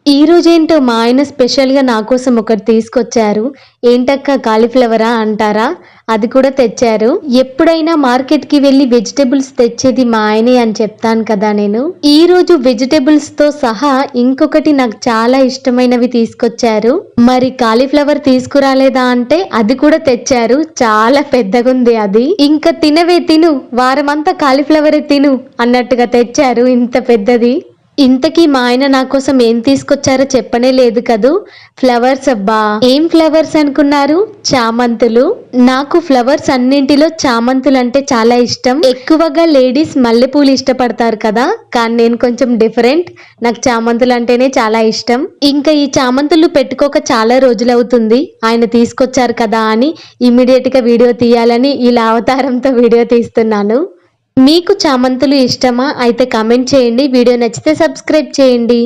ఈ రోజేంటో మా ఆయన స్పెషల్‌గా నా కోసం ఒకటి తీసుకొచ్చారు. ఏంటక్కా కాలీఫ్లవరా అంటారా? అది కూడా తెచ్చారు. ఎప్పుడైనా మార్కెట్‌కి వెళ్లి వెజిటబుల్స్ తెచ్చేది మా ఆయనే అని చెప్తాను కదా నేను. ఈరోజు వెజిటబుల్స్‌తో సహా ఇంకొకటి నాకు చాలా ఇష్టమైనవి తీసుకొచ్చారు. మరి కాలీఫ్లవర్ తీసుకురాలేదా అంటే అది కూడా తెచ్చారు. చాలా పెద్దగుంది అది. ఇంకా తినవే తిను, వారమంతా కాలీఫ్లవరే తిను అన్నట్టుగా తెచ్చారు ఇంత పెద్దది. ఇంతకీ మా ఆయన నా కోసం ఏం తీసుకొచ్చారో చెప్పనే లేదు కదూ. ఫ్లవర్స్ అబ్బా! ఏం ఫ్లవర్స్ అనుకున్నారు? చామంతులు. నాకు ఫ్లవర్స్ అన్నింటిలో చామంతులంటే చాలా ఇష్టం. ఎక్కువగా లేడీస్ మల్లెపూలు ఇష్టపడతారు కదా, కానీ నేను కొంచెం డిఫరెంట్. నాకు చామంతులు అంటేనే చాలా ఇష్టం. ఇంకా ఈ చామంతులు పెట్టుకోక చాలా రోజులవుతుంది. ఆయన తీసుకొచ్చారు కదా అని ఇమ్మీడియట్ గా వీడియో తీయాలని ఇలా అవతారంతో వీడియో తీస్తున్నాను. మీకు చామంతులు ఇష్టమా? అయితే కామెంట్ చేయండి. వీడియో నచ్చితే సబ్స్క్రైబ్ చేయండి.